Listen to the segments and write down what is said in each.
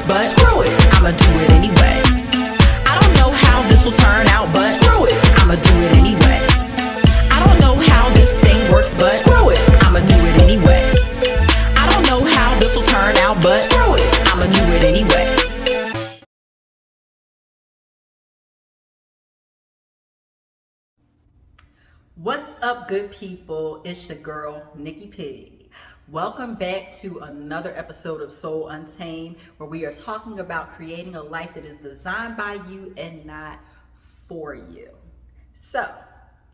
but screw it, I'ma do it anyway. I don't know how this will turn out, but screw it, I'ma do it anyway. I don't know how this thing works, but screw it, I'ma do it anyway. I don't know how this will turn out, but screw it, I'ma do it anyway. What's up, good people? It's your girl, Nikki Pig. Welcome back to another episode of Soul Untamed, where we are talking about creating a life that is designed by you and not for you. So,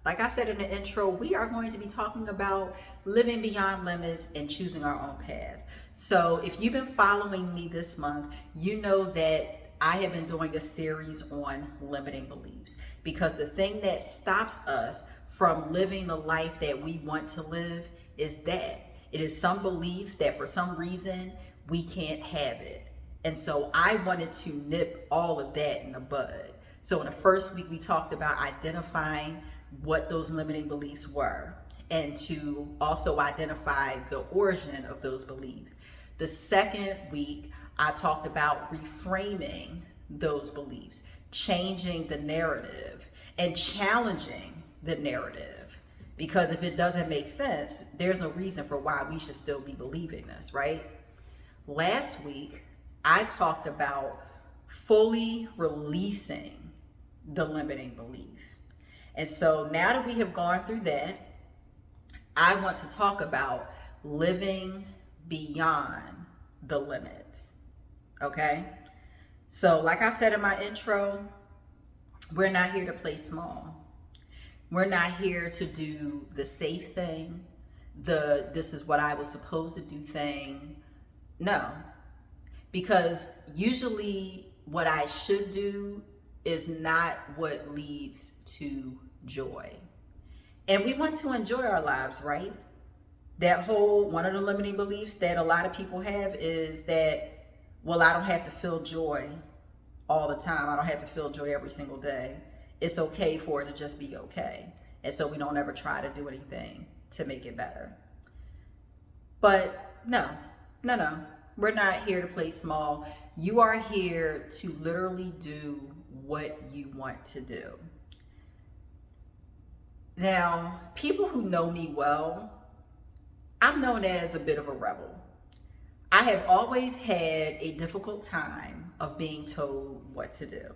like I said in the intro, we are going to be talking about living beyond limits and choosing our own path. So, if you've been following me this month, you know that I have been doing a series on limiting beliefs, because the thing that stops us from living the life that we want to live is that it is some belief that for some reason we can't have it. And so I wanted to nip all of that in the bud. So in the first week, we talked about identifying what those limiting beliefs were and to also identify the origin of those beliefs. The second week, I talked about reframing those beliefs, changing the narrative and challenging the narrative, because if it doesn't make sense, there's no reason for why we should still be believing this, right? Last week, I talked about fully releasing the limiting belief. And so now that we have gone through that, I want to talk about living beyond the limits, okay? So like I said in my intro, we're not here to play small. We're not here to do the safe thing, this is what I was supposed to do thing. No, because usually what I should do is not what leads to joy. And we want to enjoy our lives, right? One of the limiting beliefs that a lot of people have is that, well, I don't have to feel joy all the time. I don't have to feel joy every single day. It's okay for it to just be okay. And so we don't ever try to do anything to make it better. But no. We're not here to play small. You are here to literally do what you want to do. Now, people who know me well, I'm known as a bit of a rebel. I have always had a difficult time of being told what to do.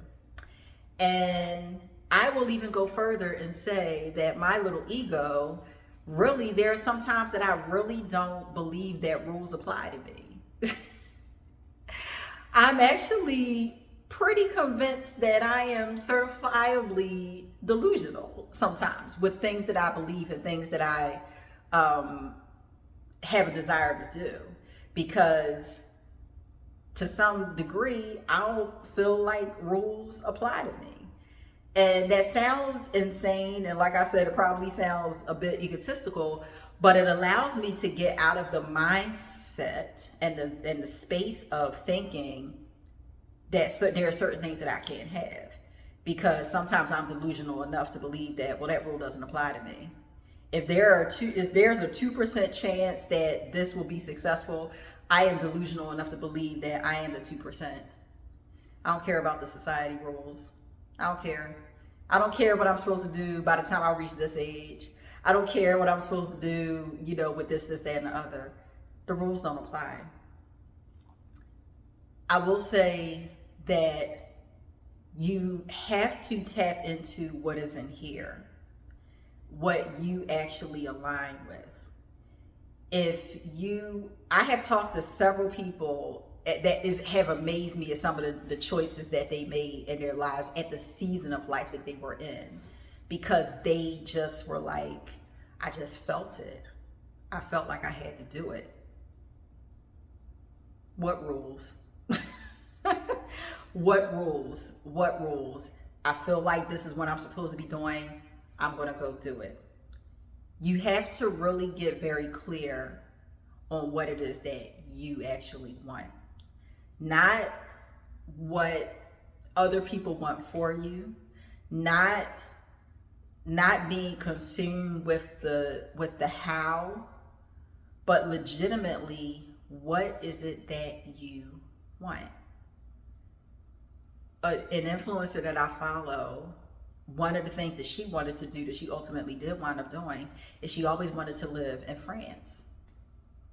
And I will even go further and say that my little ego, really, there are some times that I really don't believe that rules apply to me. I'm actually pretty convinced that I am certifiably delusional sometimes with things that I believe and things that I have a desire to do. Because to some degree, I don't feel like rules apply to me. And that sounds insane. And like I said, it probably sounds a bit egotistical, but it allows me to get out of the mindset and the space of thinking that there are certain things that I can't have. Because sometimes I'm delusional enough to believe that, well, that rule doesn't apply to me. If there's a 2% chance that this will be successful, I am delusional enough to believe that I am the 2%. I don't care about the society rules. I don't care. I don't care what I'm supposed to do by the time I reach this age. I don't care what I'm supposed to do, with this, that, and the other. The rules don't apply. I will say that you have to tap into what is in here, what you actually align with. I have talked to several people that have amazed me at some of the choices that they made in their lives at the season of life that they were in, because they just were like, I just felt it. I felt like I had to do it. What rules? What rules? What rules? I feel like this is what I'm supposed to be doing. I'm going to go do it. You have to really get very clear on what it is that you actually want. Not what other people want for you, not being consumed with the how, but legitimately, what is it that you want? an influencer that I follow, one of the things that she wanted to do, that she ultimately did wind up doing, is she always wanted to live in France.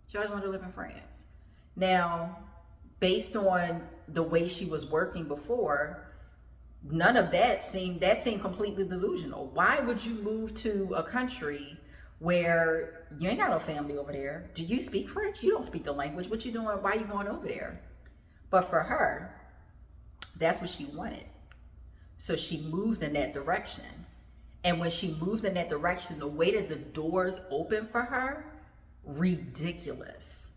She always wanted to live in France. Now, based on the way she was working before, none of that seemed completely delusional. Why would you move to a country where you ain't got no family over there? Do you speak French? You don't speak the language. What you doing? Why are you going over there? But for her, that's what she wanted. So she moved in that direction. And when she moved in that direction, the way that the doors opened for her, ridiculous.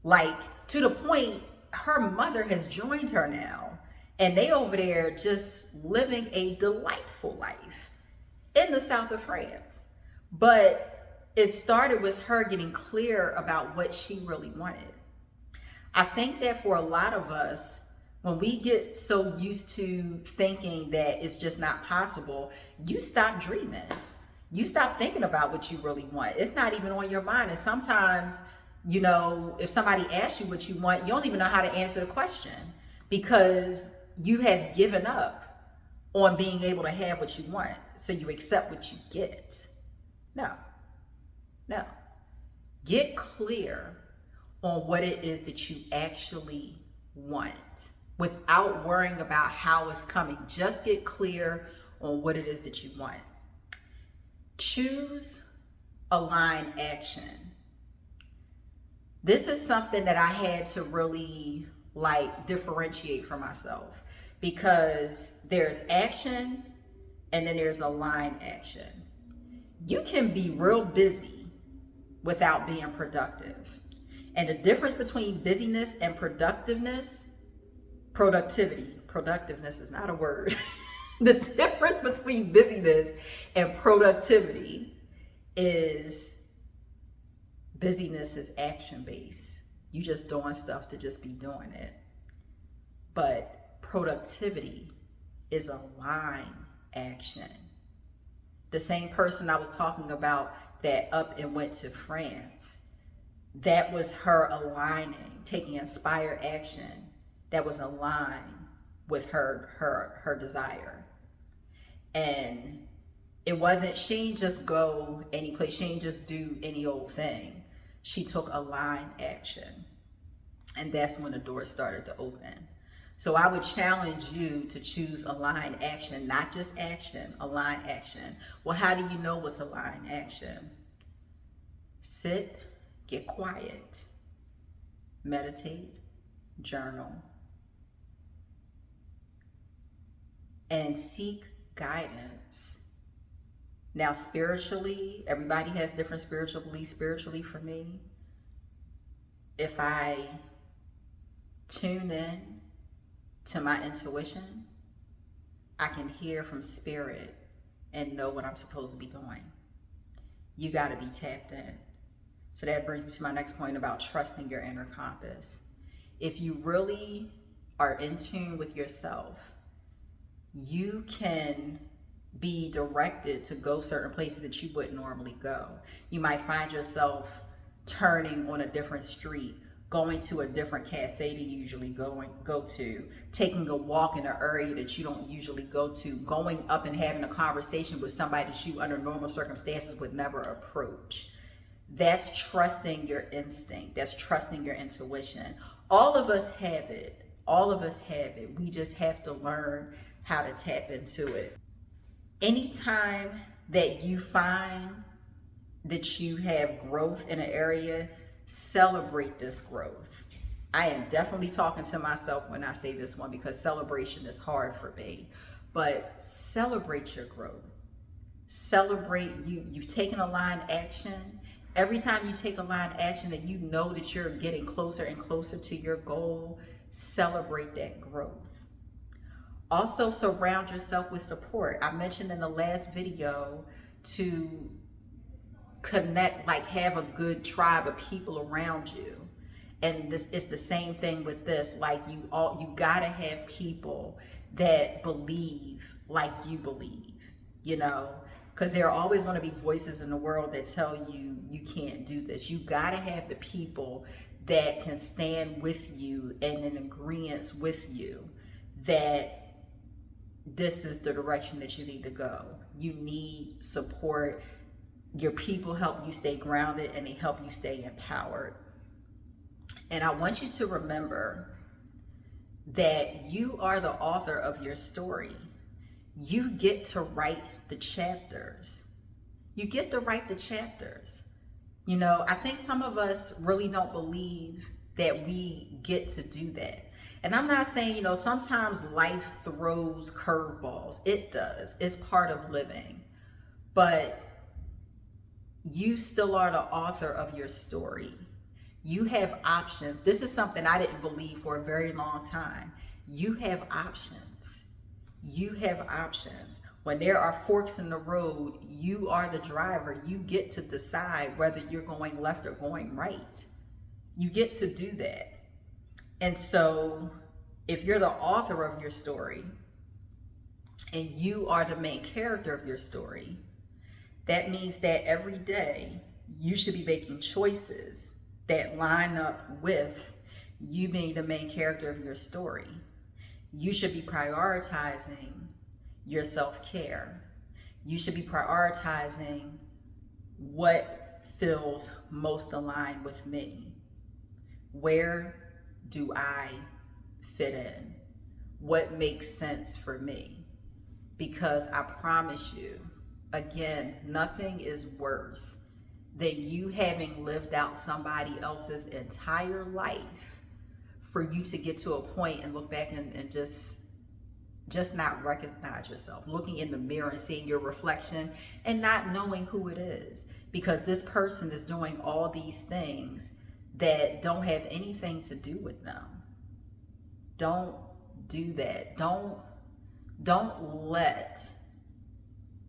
Like, to the point, her mother has joined her now. And they over there just living a delightful life in the south of France. But it started with her getting clear about what she really wanted. I think that for a lot of us, when we get so used to thinking that it's just not possible, you stop dreaming. You stop thinking about what you really want. It's not even on your mind. And sometimes, you know, if somebody asks you what you want, you don't even know how to answer the question because you have given up on being able to have what you want. So you accept what you get. No. Get clear on what it is that you actually want without worrying about how it's coming. Just get clear on what it is that you want. Choose aligned action. This is something that I had to really differentiate for myself, because there's action and then there's aligned action. You can be real busy without being productive. And the difference between busyness and productiveness is not a word. The difference between busyness and productivity is busyness is action based. You just doing stuff to just be doing it. But productivity is aligned action. The same person I was talking about that up and went to France, that was her aligning, taking inspired action that was aligned with her desire. And it wasn't, she didn't just go any place, she didn't just do any old thing. She took aligned action. And that's when the door started to open. So I would challenge you to choose aligned action, not just action, aligned action. Well, how do you know what's aligned action? Sit, get quiet, meditate, journal, and seek guidance. Now, spiritually, everybody has different spiritual beliefs. Spiritually, for me, if I tune in to my intuition, I can hear from spirit and know what I'm supposed to be doing. You got to be tapped in. So that brings me to my next point about trusting your inner compass. If you really are in tune with yourself, you can be directed to go certain places that you wouldn't normally go. You might find yourself turning on a different street, going to a different cafe to usually go to, taking a walk in an area that you don't usually go to, going up and having a conversation with somebody that you under normal circumstances would never approach. That's trusting your instinct. That's trusting your intuition. All of us have it. We just have to learn how to tap into it. Anytime that you find that you have growth in an area, celebrate this growth. I am definitely talking to myself when I say this one, because celebration is hard for me. But celebrate your growth. Celebrate you've taken aligned action. Every time you take aligned action and you know that you're getting closer and closer to your goal, celebrate that growth. Also, surround yourself with support. I mentioned in the last video to connect, have a good tribe of people around you. And this is the same thing with this. You gotta have people that believe like you believe, because there are always going to be voices in the world that tell you you can't do this. You gotta have the people that can stand with you and in agreement with you, that this is the direction that you need to go. You need support. Your people help you stay grounded and they help you stay empowered. And I want you to remember that you are the author of your story. You get to write the chapters. You get to write the chapters. You know, I think some of us really don't believe that we get to do that. And I'm not saying, you know, sometimes life throws curveballs. It does. It's part of living. But you still are the author of your story. You have options. This is something I didn't believe for a very long time. You have options. You have options. When there are forks in the road, you are the driver. You get to decide whether you're going left or going right. You get to do that. And so if you're the author of your story and you are the main character of your story, that means that every day you should be making choices that line up with you being the main character of your story. You should be prioritizing your self-care. You should be prioritizing what feels most aligned with me. Where do I fit in? What makes sense for me? Because I promise you, again, nothing is worse than you having lived out somebody else's entire life for you to get to a point and look back and just not recognize yourself, looking in the mirror and seeing your reflection and not knowing who it is, because this person is doing all these things that don't have anything to do with them. Don't do that. Don't let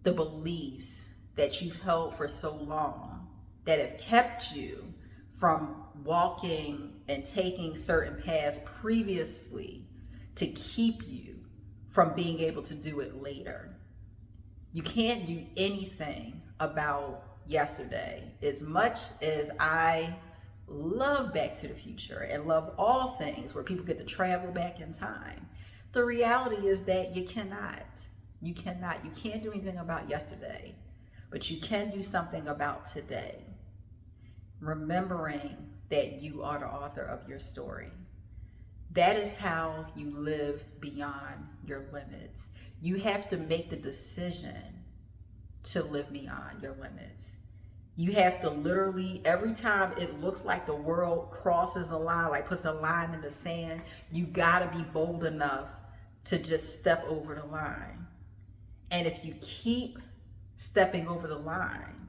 the beliefs that you've held for so long that have kept you from walking and taking certain paths previously to keep you from being able to do it later. You can't do anything about yesterday. As much as I love Back to the Future and love all things where people get to travel back in time, the reality is that you cannot. You can't do anything about yesterday, but you can do something about today. Remembering that you are the author of your story. That is how you live beyond your limits. You have to make the decision to live beyond your limits. You have to literally, every time it looks like the world crosses a line, like puts a line in the sand, you gotta be bold enough to just step over the line. And if you keep stepping over the line,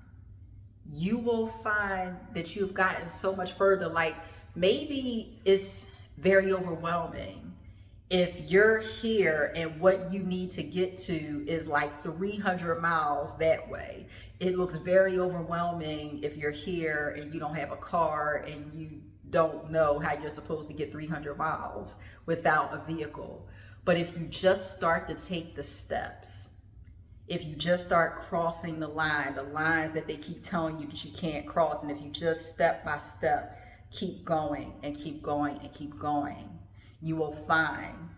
you will find that you've gotten so much further. Like, maybe it's very overwhelming if you're here and what you need to get to is like 300 miles that way. It looks very overwhelming if you're here and you don't have a car and you don't know how you're supposed to get 300 miles without a vehicle. But if you just start to take the steps, if you just start crossing the lines that they keep telling you that you can't cross, and if you just step by step keep going and keep going and keep going, you will find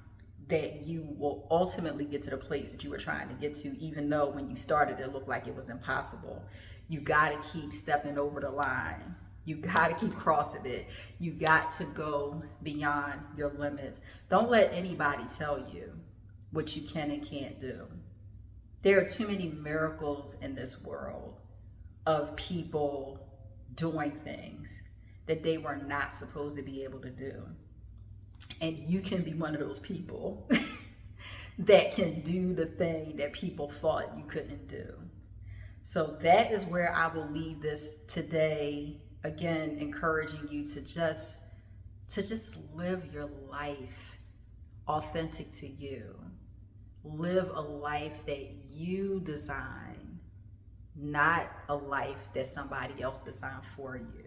that you will ultimately get to the place that you were trying to get to, even though when you started it looked like it was impossible. You got to keep stepping over the line. You got to keep crossing it. You got to go beyond your limits. Don't let anybody tell you what you can and can't do. There are too many miracles in this world of people doing things that they were not supposed to be able to do. And you can be one of those people that can do the thing that people thought you couldn't do. So that is where I will leave this today. Again, encouraging you to just live your life authentic to you. Live a life that you design, not a life that somebody else designed for you.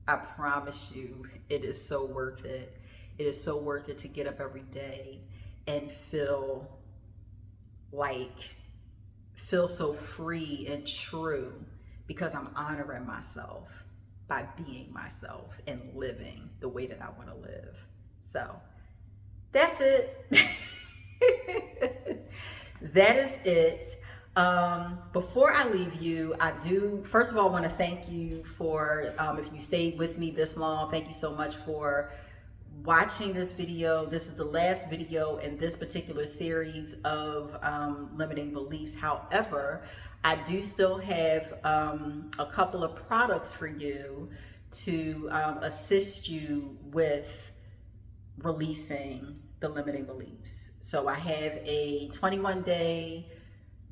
I promise you, it is so worth it. It is so worth it to get up every day and feel so free and true, because I'm honoring myself by being myself and living the way that I want to live. So that's it. That is it. Before I leave you, I do first of all want to thank you for if you stayed with me this long. Thank you so much for watching this video. This is the last video in this particular series of limiting beliefs. However, I do still have a couple of products for you to assist you with releasing the limiting beliefs. So I have a 21-day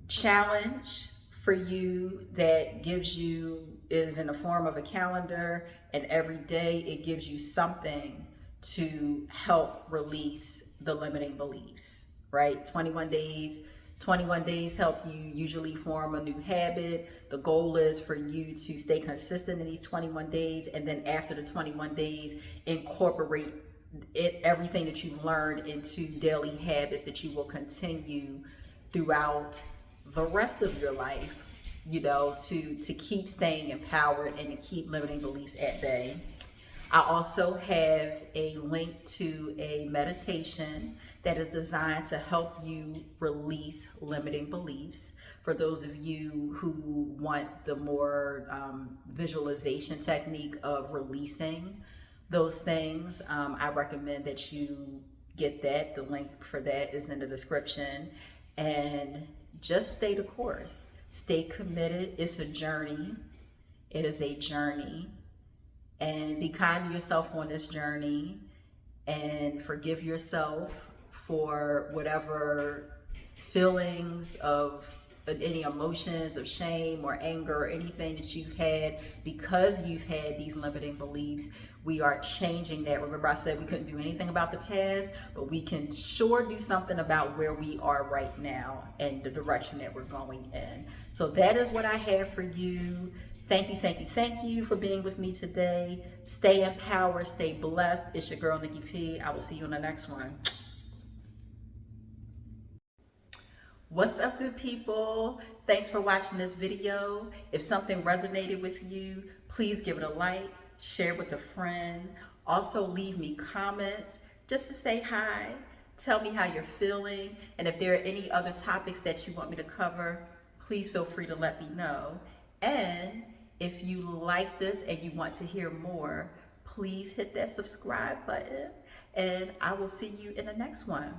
challenge for you that gives you, is in the form of a calendar, and every day it gives you something to help release the limiting beliefs, right? 21 days help you usually form a new habit. The goal is for you to stay consistent in these 21 days, and then after the 21 days, incorporate everything that you've learned into daily habits that you will continue throughout the rest of your life, to keep staying empowered and to keep limiting beliefs at bay. I also have a link to a meditation that is designed to help you release limiting beliefs. For those of you who want the more visualization technique of releasing those things, I recommend that you get that. The link for that is in the description. And just stay the course. Stay committed. It's a journey. It is a journey. And be kind to yourself on this journey, and forgive yourself for whatever feelings of any emotions of shame or anger or anything that you've had because you've had these limiting beliefs. We are changing that. Remember, I said we couldn't do anything about the past, but we can sure do something about where we are right now and the direction that we're going in. So that is what I have for you. Thank you, thank you, thank you for being with me today. Stay empowered, stay blessed. It's your girl, Nikki P. I will see you in the next one. What's up, good people? Thanks for watching this video. If something resonated with you, please give it a like, share with a friend. Also, leave me comments just to say hi. Tell me how you're feeling. And if there are any other topics that you want me to cover, please feel free to let me know. And if you like this and you want to hear more, please hit that subscribe button. And I will see you in the next one.